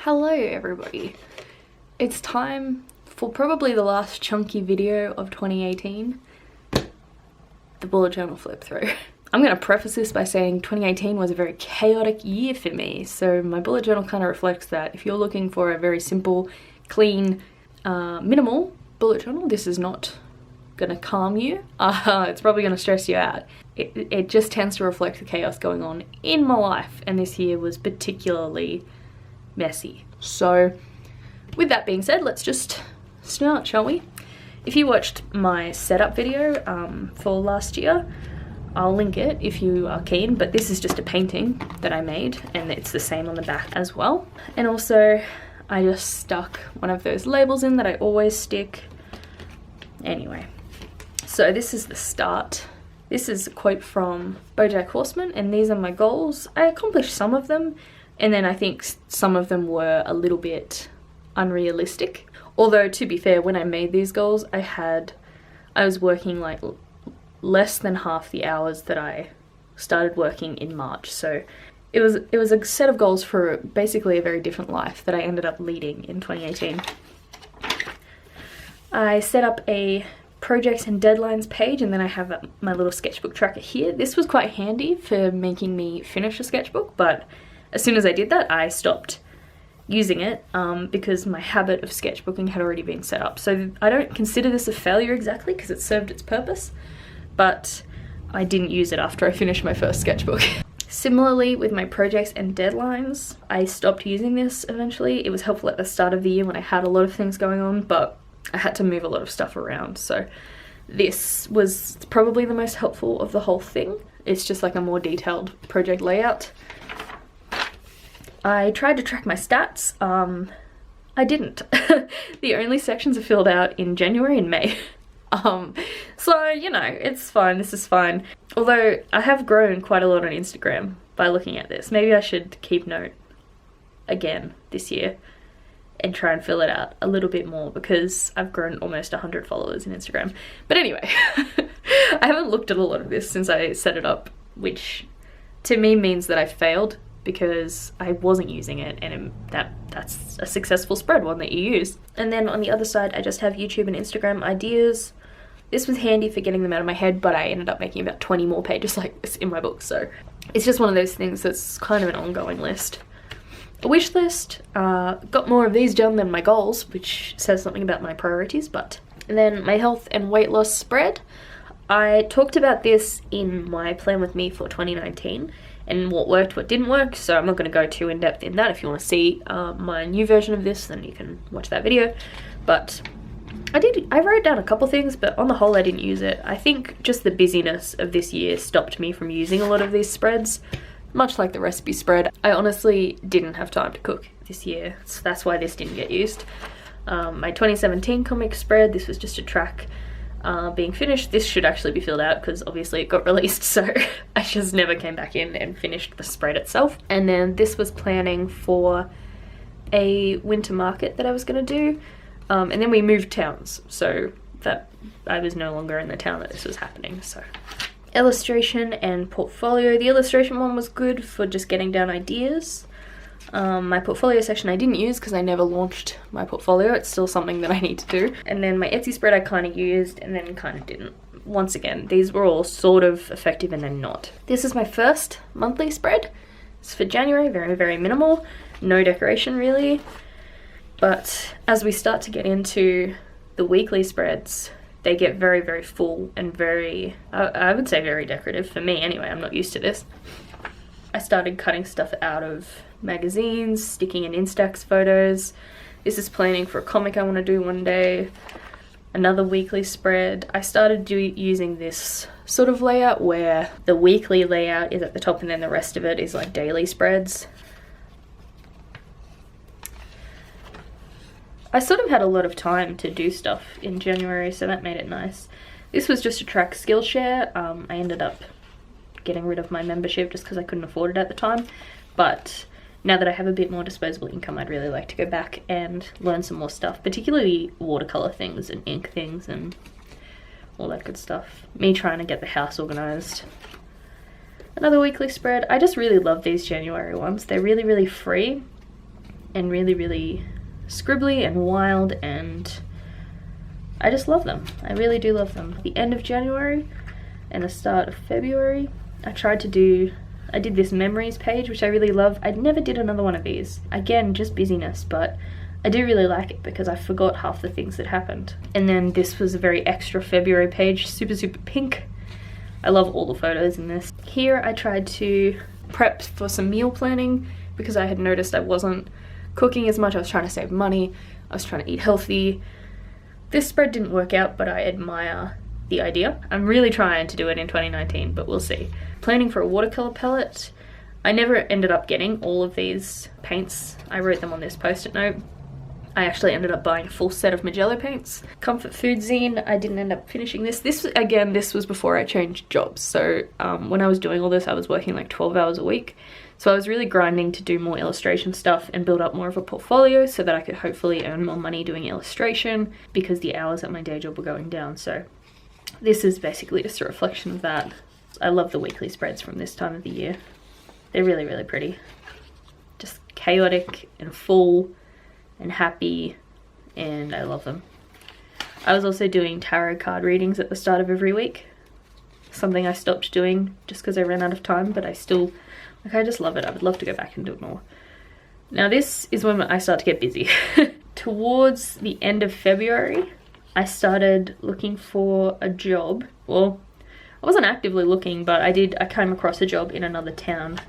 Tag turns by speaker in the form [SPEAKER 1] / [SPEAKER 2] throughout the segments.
[SPEAKER 1] Hello everybody. It's time for probably the last chunky video of 2018, the bullet journal flip through. I'm going to preface this by saying 2018 was a very chaotic year for me, so my bullet journal kind of reflects that. If you're looking for a very simple, clean, minimal bullet journal, this is not going to calm you. It's probably going to stress you out. It just tends to reflect the chaos going on in my life, and this year was particularly messy. So with that being said, let's just start, shall we? If you watched my setup video for last year, I'll link it if you are keen, but this is just a painting that I made and it's the same on the back as well. And also I just stuck one of those labels in that I always stick. Anyway, so this is the start. This is a quote from BoJack Horseman, and these are my goals. I accomplished some of them, and then I think some of them were a little bit unrealistic. Although, to be fair, when I made these goals, I was working like less than half the hours that I started working in March. So it was a set of goals for basically a very different life that I ended up leading in 2018. I set up a projects and deadlines page, and then I have my little sketchbook tracker here. This was quite handy for making me finish a sketchbook, but as soon as I did that, I stopped using it because my habit of sketchbooking had already been set up. So I don't consider this a failure exactly because it served its purpose, but I didn't use it after I finished my first sketchbook. Similarly with my projects and deadlines, I stopped using this eventually. It was helpful at the start of the year when I had a lot of things going on, but I had to move a lot of stuff around. So this was probably the most helpful of the whole thing. It's just like a more detailed project layout. I tried to track my stats. I didn't. The only sections are filled out in January and May. So, you know, it's fine. This is fine. Although I have grown quite a lot on Instagram by looking at this. Maybe I should keep note again this year and try and fill it out a little bit more because I've grown almost 100 followers in Instagram. But anyway, I haven't looked at a lot of this since I set it up, which to me means that I failed because I wasn't using it, and that's a successful spread, one that you use. And then on the other side, I just have YouTube and Instagram ideas. This was handy for getting them out of my head, but I ended up making about 20 more pages like this in my book, so it's just one of those things that's kind of an ongoing list. A wish list, got more of these done than my goals, which says something about my priorities, but. And then my health and weight loss spread. I talked about this in my plan with me for 2019, and what worked, what didn't work, so I'm not going to go too in-depth in that. If you want to see my new version of this, then you can watch that video. But I wrote down a couple things, but on the whole I didn't use it. I think just the busyness of this year stopped me from using a lot of these spreads, much like the recipe spread. I honestly didn't have time to cook this year, so that's why this didn't get used. My 2017 comic spread, this was just a track being finished. This should actually be filled out because obviously it got released, so I just never came back in and finished the spread itself. And then this was planning for a winter market that I was going to do, and then we moved towns, so that I was no longer in the town that this was happening. So illustration and portfolio. The illustration one was good for just getting down ideas. My portfolio section I didn't use because I never launched my portfolio. It's still something that I need to do. And then my Etsy spread I kind of used and then kind of didn't. Once again, these were all sort of effective and then not. This is my first monthly spread. It's for January, very, very minimal. No decoration really. But as we start to get into the weekly spreads, they get very, very full and very, I would say very decorative for me anyway. I'm not used to this. I started cutting stuff out of magazines, sticking in Instax photos. This is planning for a comic I want to do one day. Another weekly spread. I started using this sort of layout where the weekly layout is at the top and then the rest of it is like daily spreads. I sort of had a lot of time to do stuff in January, so that made it nice. This was just to track Skillshare. I ended up getting rid of my membership just because I couldn't afford it at the time, but now that I have a bit more disposable income, I'd really like to go back and learn some more stuff, particularly watercolor things and ink things and all that good stuff. Me trying to get the house organized. Another weekly spread. I just really love these January ones. They're really, really free. and really, really scribbly and wild, and I just love them. I really do love them. The end of January and the start of February, I did this memories page, which I really love. I never did another one of these. Again, just busyness, but I do really like it because I forgot half the things that happened. And then this was a very extra February page, super, super pink. I love all the photos in this. Here I tried to prep for some meal planning because I had noticed I wasn't cooking as much. I was trying to save money. I was trying to eat healthy. This spread didn't work out, but I admire the idea. I'm really trying to do it in 2019, but we'll see. Planning for a watercolor palette. I never ended up getting all of these paints. I wrote them on this post-it note. I actually ended up buying a full set of Magello paints. Comfort Food Zine, I didn't end up finishing this. This was before I changed jobs. So when I was doing all this, I was working like 12 hours a week. So I was really grinding to do more illustration stuff and build up more of a portfolio so that I could hopefully earn more money doing illustration because the hours at my day job were going down. So this is basically just a reflection of that. I love the weekly spreads from this time of the year. They're really, really pretty. Just chaotic and full and happy, and I love them. I was also doing tarot card readings at the start of every week. Something I stopped doing just because I ran out of time, but I just love it. I would love to go back and do it more. Now this is when I start to get busy. Towards the end of February, I started looking for a job. Well, I wasn't actively looking, but I came across a job in another town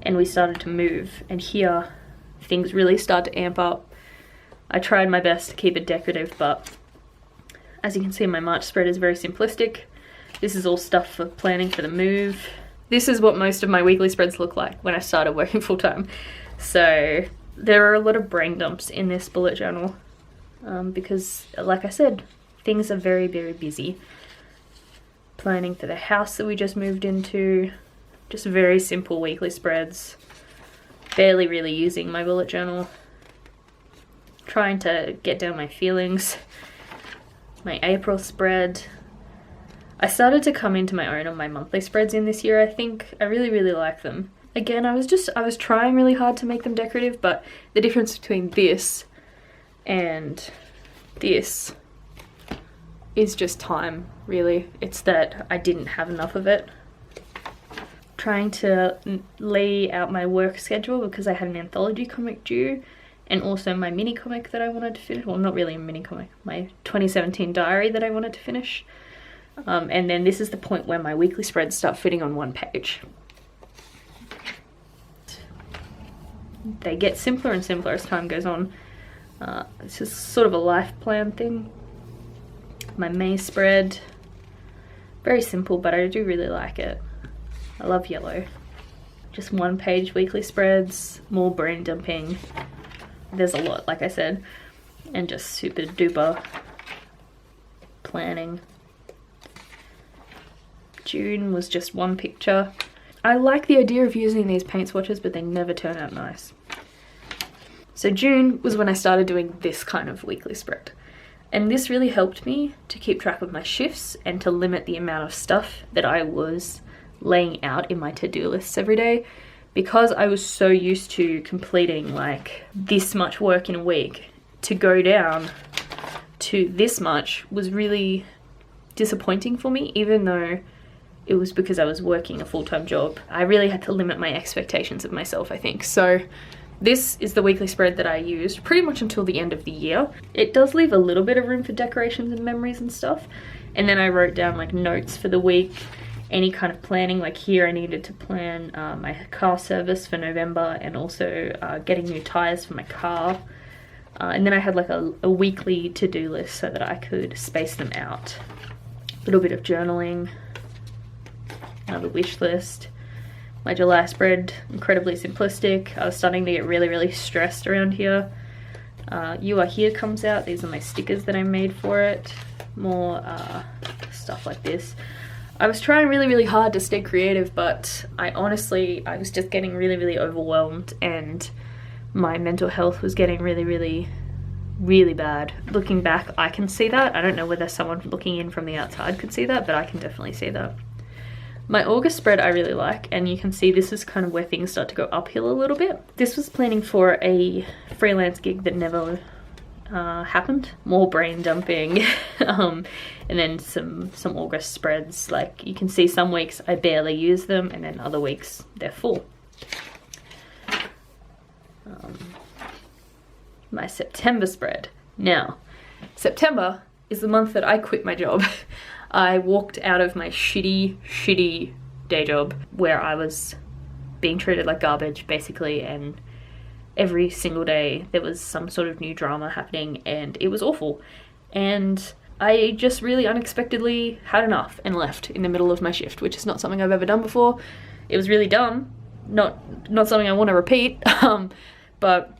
[SPEAKER 1] and we started to move, and here things really start to amp up. I tried my best to keep it decorative, but as you can see, my March spread is very simplistic. This is all stuff for planning for the move. This is what most of my weekly spreads look like when I started working full-time. So there are a lot of brain dumps in this bullet journal because, like I said, things are very, very busy. Planning for the house that we just moved into, just very simple weekly spreads. Barely really using my bullet journal. Trying to get down my feelings. My April spread. I started to come into my own on my monthly spreads in this year, I think. I really, really like them. Again, I was trying really hard to make them decorative, but the difference between this and this is just time, really. It's that I didn't have enough of it. Trying to lay out my work schedule because I had an anthology comic due, and also my mini comic that I wanted to finish. Well, not really a mini comic, my 2017 diary that I wanted to finish. And then this is the point where my weekly spreads start fitting on one page. They get simpler and simpler as time goes on. It's just sort of a life plan thing. My May spread, very simple, but I do really like it. I love yellow. Just one page weekly spreads, more brain dumping. There's a lot, like I said, and just super duper planning. June was just one picture. I like the idea of using these paint swatches, but they never turn out nice. So June was when I started doing this kind of weekly spread. And this really helped me to keep track of my shifts and to limit the amount of stuff that I was laying out in my to-do lists every day, because I was so used to completing like this much work in a week. To go down to this much was really disappointing for me, even though it was because I was working a full-time job. I really had to limit my expectations of myself, I think. So this is the weekly spread that I used pretty much until the end of the year. It does leave a little bit of room for decorations and memories and stuff. And then I wrote down like notes for the week, any kind of planning. Like here I needed to plan my car service for November, and also getting new tires for my car. And then I had like a weekly to-do list so that I could space them out. A little bit of journaling, another wish list. My July spread, incredibly simplistic. I was starting to get really, really stressed around here. You Are Here comes out. These are my stickers that I made for it. More stuff like this. I was trying really, really hard to stay creative, but I was just getting really, really overwhelmed, and my mental health was getting really, really, really bad. Looking back, I can see that. I don't know whether someone looking in from the outside could see that, but I can definitely see that. My August spread I really like, and you can see this is kind of where things start to go uphill a little bit. This was planning for a freelance gig that never happened. More brain dumping, and then some August spreads. Like you can see some weeks I barely use them, and then other weeks they're full. My September spread. Now, September is the month that I quit my job. I walked out of my shitty day job where I was being treated like garbage basically, and every single day there was some sort of new drama happening and it was awful. And I just really unexpectedly had enough and left in the middle of my shift, which is not something I've ever done before. It was really dumb, not something I want to repeat, but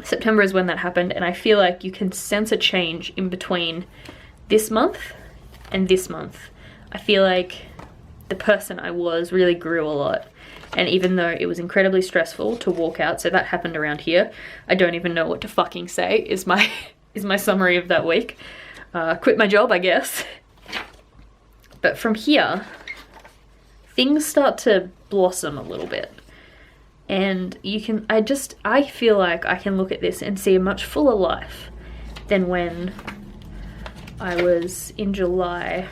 [SPEAKER 1] September is when that happened, and I feel like you can sense a change in between this month and this month. I feel like the person I was really grew a lot, and even though it was incredibly stressful to walk out, so that happened around here. I don't even know what to fucking say is my summary of that week. Quit my job, I guess. But from here, things start to blossom a little bit. And I feel like I can look at this and see a much fuller life than when I was in July.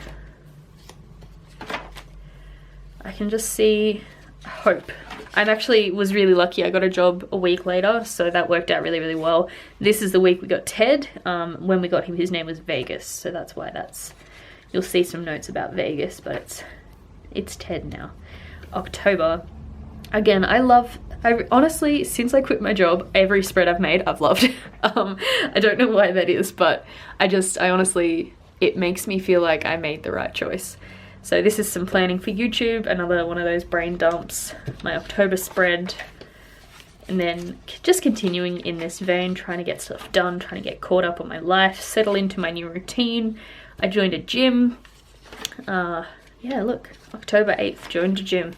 [SPEAKER 1] I can just see hope. I actually was really lucky. I got a job a week later, so that worked out really, really well. This is the week we got Ted. When we got him, his name was Vegas, so that's why you'll see some notes about Vegas, but it's Ted now. October. Again, I honestly, since I quit my job, every spread I've made, I've loved. I don't know why that is, but I honestly, it makes me feel like I made the right choice. So this is some planning for YouTube, another one of those brain dumps, my October spread, and then just continuing in this vein, trying to get stuff done, trying to get caught up on my life, settle into my new routine. I joined a gym. Yeah, look, October 8th, joined a gym.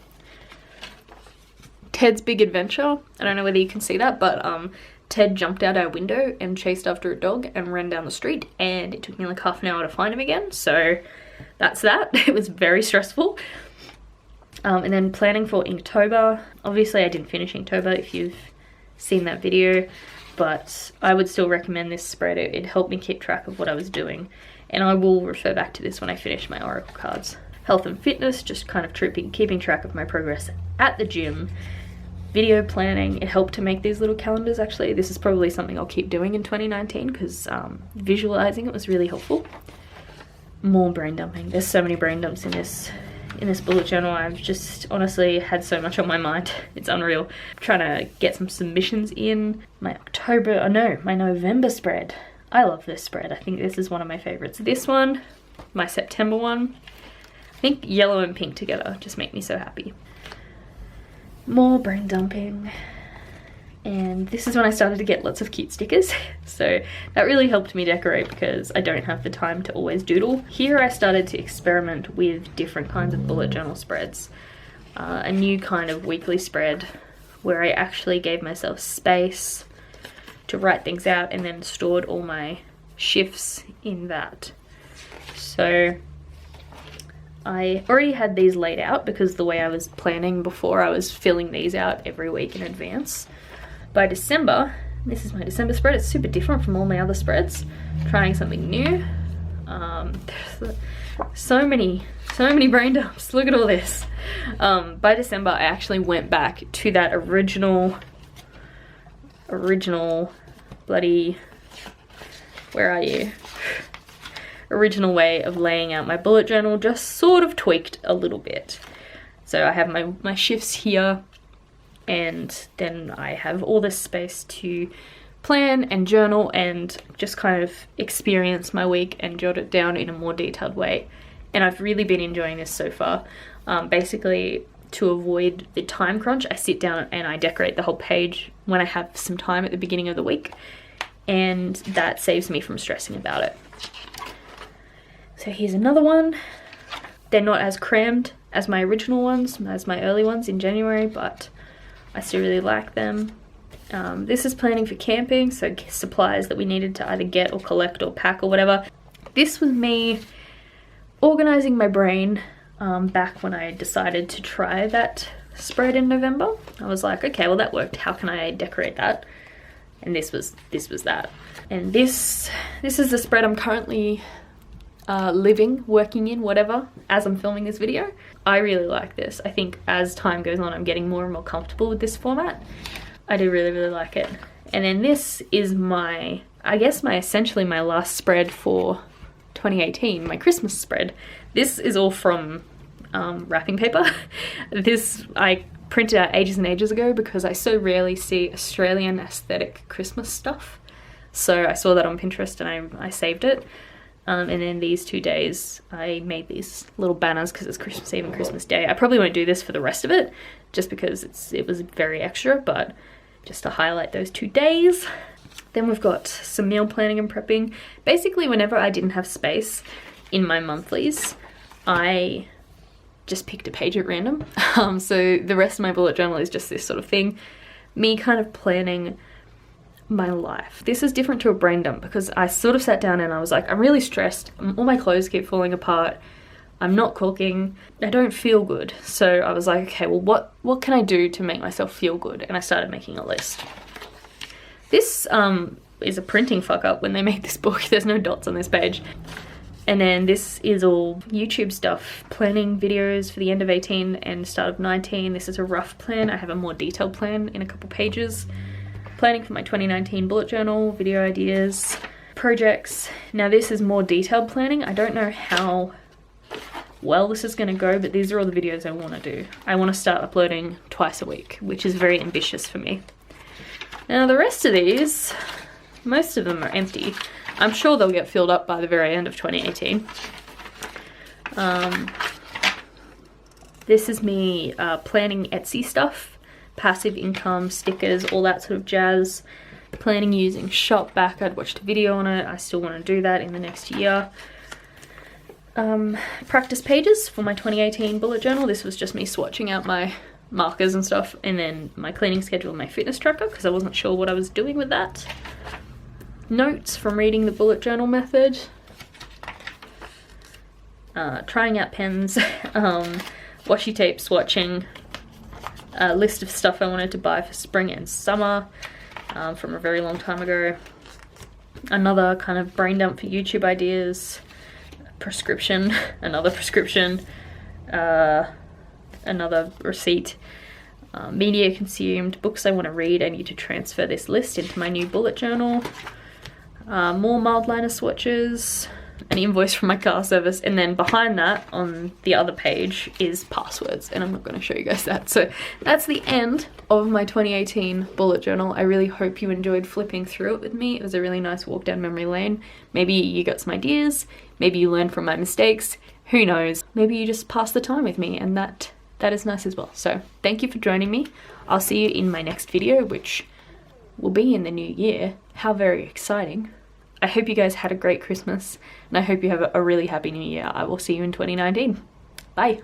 [SPEAKER 1] Ted's big adventure. I don't know whether you can see that, but Ted jumped out our window and chased after a dog and ran down the street, and it took me like half an hour to find him again, so that's that. It was very stressful. And then planning for Inktober. Obviously I didn't finish Inktober if you've seen that video, but I would still recommend this spread. It helped me keep track of what I was doing, and I will refer back to this when I finish my Oracle cards. Health and fitness, just kind of keeping track of my progress at the gym. Video planning, it helped to make these little calendars. Actually, this is probably something I'll keep doing in 2019 because visualizing it was really helpful. More brain dumping. There's so many brain dumps in this bullet journal. I've just honestly had so much on my mind. It's unreal. I'm trying to get some submissions in. My November spread. I love this spread. I think this is one of my favorites. This one, my September one. I think yellow and pink together just make me so happy. More brain dumping, and this is when I started to get lots of cute stickers, so that really helped me decorate because I don't have the time to always doodle. Here I started to experiment with different kinds of bullet journal spreads, a new kind of weekly spread where I actually gave myself space to write things out and then stored all my shifts in that. So I already had these laid out because the way I was planning before, I was filling these out every week in advance. By December, this is my December spread. It's super different from all my other spreads. Trying something new. There's so many brain dumps. Look at all this. By December, I actually went back to that original bloody, where are you? Original way of laying out my bullet journal, just sort of tweaked a little bit. So I have my shifts here, and then I have all this space to plan and journal and just kind of experience my week and jot it down in a more detailed way. And I've really been enjoying this so far. Basically, to avoid the time crunch, I sit down and I decorate the whole page when I have some time at the beginning of the week, and that saves me from stressing about it. So here's another one. They're not as crammed as my original ones, as my early ones in January, but I still really like them. This is planning for camping, so supplies that we needed to either get or collect or pack or whatever. This was me organizing my brain back when I decided to try that spread in November. I was like, okay, well that worked. How can I decorate that? And this was that. And this is the spread I'm currently working in, whatever, as I'm filming this video. I really like this. I think as time goes on, I'm getting more and more comfortable with this format. I do really, really like it. And then this is my, I guess essentially my last spread for 2018, my Christmas spread. This is all from wrapping paper. This I printed out ages and ages ago because I so rarely see Australian aesthetic Christmas stuff. So I saw that on Pinterest and I saved it. And then these 2 days I made these little banners because it's Christmas Eve and Christmas Day. I probably won't do this for the rest of it just because it was very extra, but just to highlight those 2 days. Then we've got some meal planning and prepping. Basically, whenever I didn't have space in my monthlies, I just picked a page at random. So the rest of my bullet journal is just this sort of thing. Me kind of planning my life. This is different to a brain dump because I sort of sat down and I was like, I'm really stressed. All my clothes keep falling apart. I'm not cooking. I don't feel good. So I was like, okay, well, what can I do to make myself feel good? And I started making a list. This is a printing fuck up when they made this book. There's no dots on this page. And then this is all YouTube stuff, planning videos for the end of 18 and start of 19. This is a rough plan. I have a more detailed plan in a couple pages. Planning for my 2019 bullet journal, video ideas, projects. Now this is more detailed planning. I don't know how well this is going to go, but these are all the videos I want to do. I want to start uploading twice a week, which is very ambitious for me. Now the rest of these, most of them are empty. I'm sure they'll get filled up by the very end of 2018. This is me planning Etsy stuff, passive income, stickers, all that sort of jazz. Planning using Shopback. I'd watched a video on it. I still want to do that in the next year. Practice pages for my 2018 bullet journal. This was just me swatching out my markers and stuff, and then my cleaning schedule and my fitness tracker because I wasn't sure what I was doing with that. Notes from reading the bullet journal method. Trying out pens. Washi tape swatching. A list of stuff I wanted to buy for spring and summer from a very long time ago. Another kind of brain dump for YouTube ideas. Prescription. Another prescription. Another receipt. Media consumed. Books I want to read. I need to transfer this list into my new bullet journal. More mild liner swatches. An invoice from my car service, and then behind that on the other page is passwords, and I'm not going to show you guys that. So that's the end of my 2018 bullet journal. I really hope you enjoyed flipping through it with me. It was a really nice walk down memory lane. Maybe you got some ideas, maybe you learned from my mistakes, who knows, maybe you just passed the time with me, and that is nice as well. So thank you for joining me. I'll see you in my next video, which will be in the new year. How very exciting. I hope you guys had a great Christmas, and I hope you have a really happy new year. I will see you in 2019. Bye.